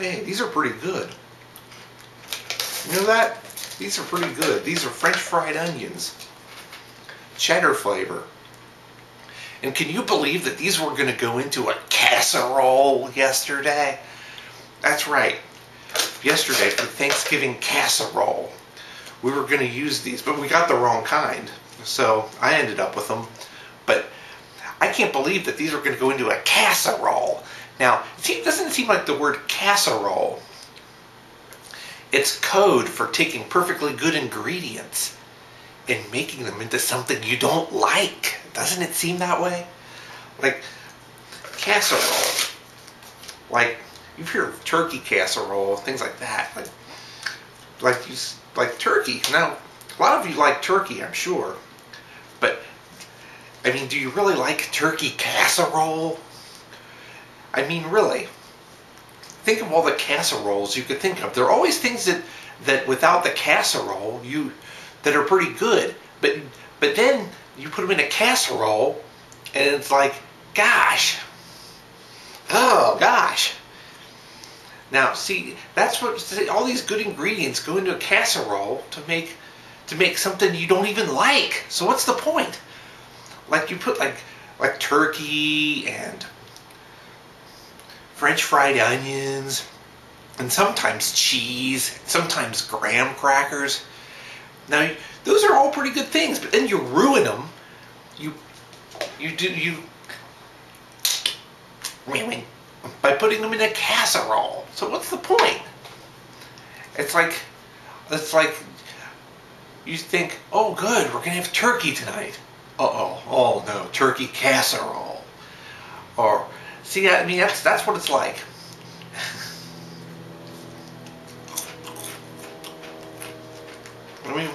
Hey, these are pretty good. You know that? These are pretty good. These are French fried onions. Cheddar flavor. And can you believe that these were going to go into a casserole yesterday? That's right. Yesterday for Thanksgiving casserole, we were going to use these, but we got the wrong kind. So I ended up with them. But I can't believe that these are going to go into a casserole. Now, doesn't it seem like the word casserole, it's code for taking perfectly good ingredients and making them into something you don't like. Doesn't it seem that way? Like casserole. Like you hear turkey casserole, things like that. Like turkey. Now, a lot of you like turkey, I'm sure. But I mean, do you really like turkey casserole? I mean, really. Think of all the casseroles you could think of. There are always things that without the casserole that are pretty good. But then you put them in a casserole and it's like, gosh. Oh gosh. Now see, that's what all these good ingredients go into a casserole to make something you don't even like. So what's the point? Like you put like turkey and French fried onions, and sometimes cheese, sometimes graham crackers. Now, those are all pretty good things, but then you ruin them. By putting them in a casserole. So what's the point? It's like you think, oh good, we're gonna have turkey tonight. Oh no, turkey casserole. Or see, I mean, that's what it's like. I mean,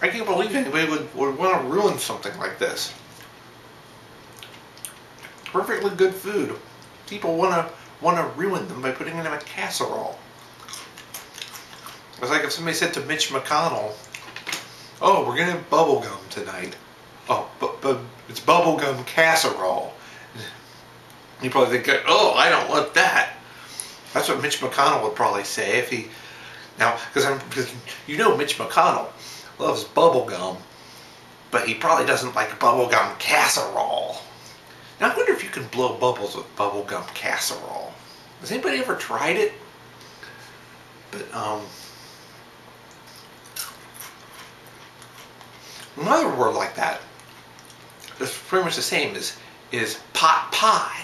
I can't believe anybody would want to ruin something like this. Perfectly good food. People want to ruin them by putting it in a casserole. It's like if somebody said to Mitch McConnell, "Oh, we're gonna have bubble gum tonight. Oh, but it's bubblegum casserole." You probably think, oh, I don't want that. That's what Mitch McConnell would probably say if he... Now, because you know Mitch McConnell loves bubblegum, but he probably doesn't like bubblegum casserole. Now, I wonder if you can blow bubbles with bubblegum casserole. Has anybody ever tried it? But, another word like that, that's pretty much the same, is pot pie.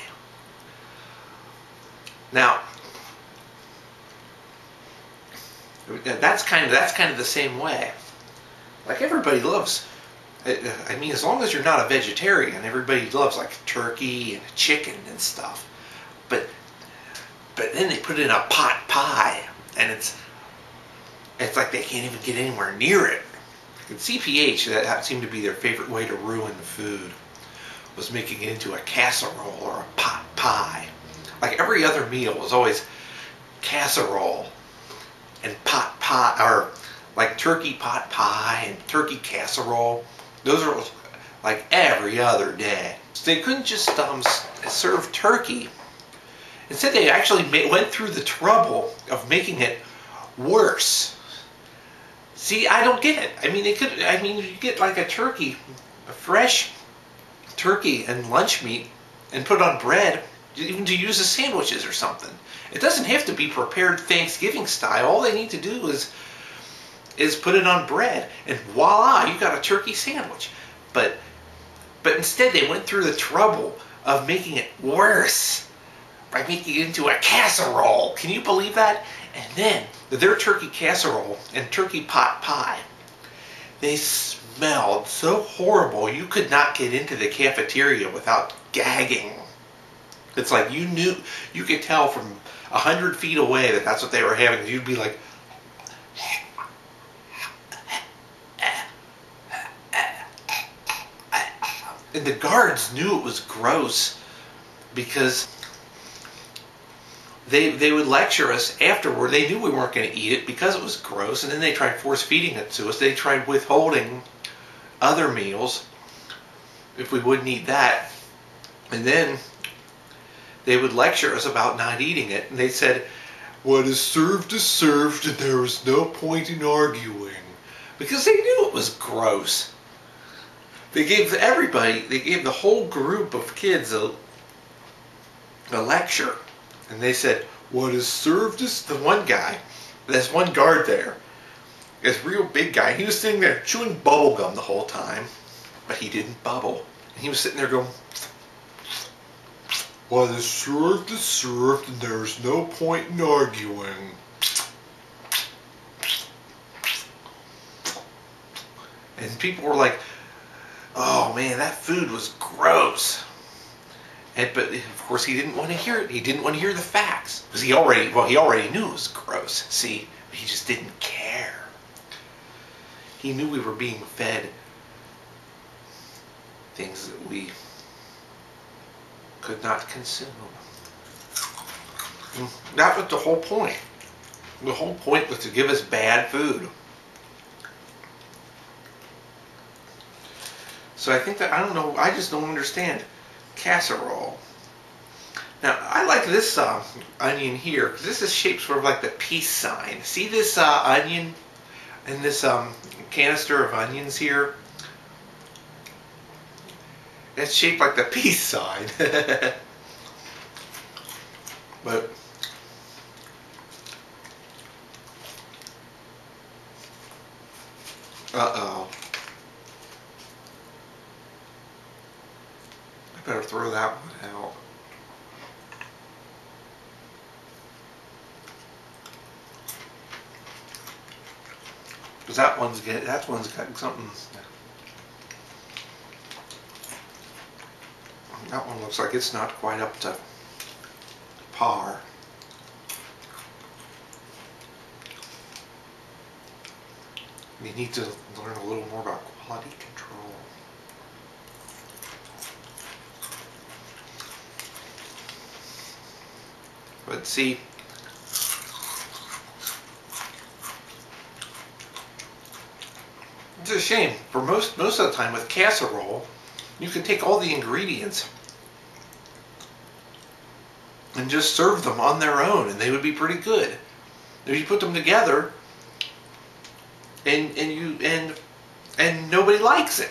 Now, that's kind of the same way. Like everybody loves. I mean, as long as you're not a vegetarian, everybody loves like turkey and chicken and stuff. But then they put it in a pot pie, and it's like they can't even get anywhere near it. And CPH, that seemed to be their favorite way to ruin food, was making it into a casserole or a pot pie. Like every other meal was always casserole and pot pie, or like turkey pot pie and turkey casserole. Those are like every other day. So they couldn't just serve turkey. Instead, they actually went through the trouble of making it worse. See, I don't get it. I mean, you get like a fresh turkey and lunch meat, and put on bread, even to use as sandwiches or something. It doesn't have to be prepared Thanksgiving style. All they need to do is put it on bread, and voila, you got a turkey sandwich. But instead, they went through the trouble of making it worse by making it into a casserole. Can you believe that? And then their turkey casserole and turkey pot pie, they smelled so horrible you could not get into the cafeteria without gagging. It's like you could tell from 100 feet away that that's what they were having. You'd be like, and the guards knew it was gross because they would lecture us afterward. They knew we weren't going to eat it because it was gross, and then they tried force feeding it to us. They tried withholding other meals if we wouldn't eat that, and then they would lecture us about not eating it. And they said, What is served, and there is no point in arguing. Because they knew it was gross. They gave the whole group of kids a lecture. And they said, what is served is the one guy, there's one guard there, this real big guy. He was sitting there chewing bubble gum the whole time, but he didn't bubble. And he was sitting there going, what is served, and there's no point in arguing. And people were like, oh man, that food was gross. But of course he didn't want to hear it. He didn't want to hear the facts. Because he already knew it was gross. See, he just didn't care. He knew we were being fed things that we could not consume. And that was the whole point. The whole point was to give us bad food. So I think that, I don't know, I just don't understand casserole. Now, I like this onion here, because this is shaped sort of like the peace sign. See this onion and this canister of onions here? It's shaped like the peace sign. But uh-oh. I better throw that one out. Because that one's got something. That one looks like it's not quite up to par. You need to learn a little more about quality control. But see, it's a shame. For most of the time with casserole, you can take all the ingredients and just serve them on their own, and they would be pretty good. If you put them together, and nobody likes it.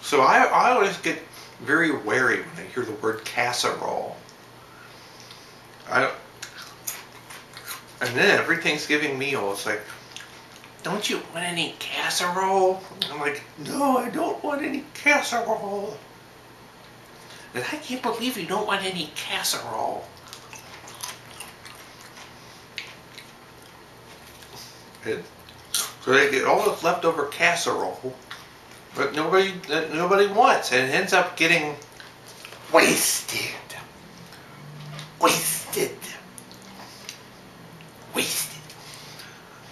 So I always get very wary when I hear the word casserole. And then every Thanksgiving meal, it's like, don't you want any casserole? I'm like, no, I don't want any casserole. And I can't believe you don't want any casserole. So they get all this leftover casserole, but nobody wants, and it ends up getting wasted.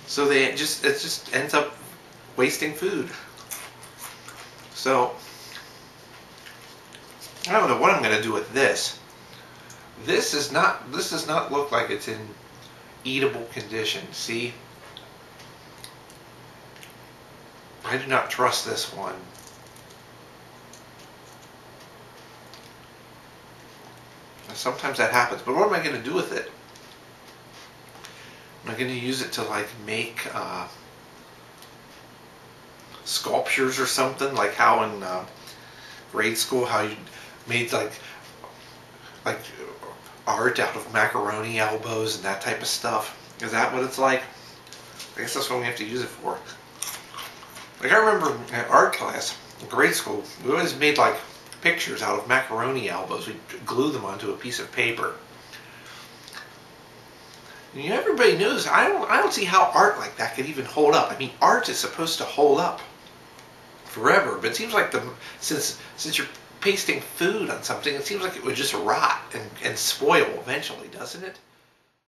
So it just ends up wasting food. So I don't know what I'm going to do with this. This does not look like it's in eatable condition. See? I do not trust this one. Sometimes that happens, but what am I going to do with it? Am I going to use it to like make sculptures or something? Like how in grade school, how you made like art out of macaroni elbows and that type of stuff. Is that what it's like? I guess that's what we have to use it for. Like I remember in art class in grade school, we always made like pictures out of macaroni elbows. We'd glue them onto a piece of paper. And everybody knows, I don't see how art like that could even hold up. I mean, art is supposed to hold up forever, but it seems like since you're pasting food on something, it seems like it would just rot and spoil eventually, doesn't it?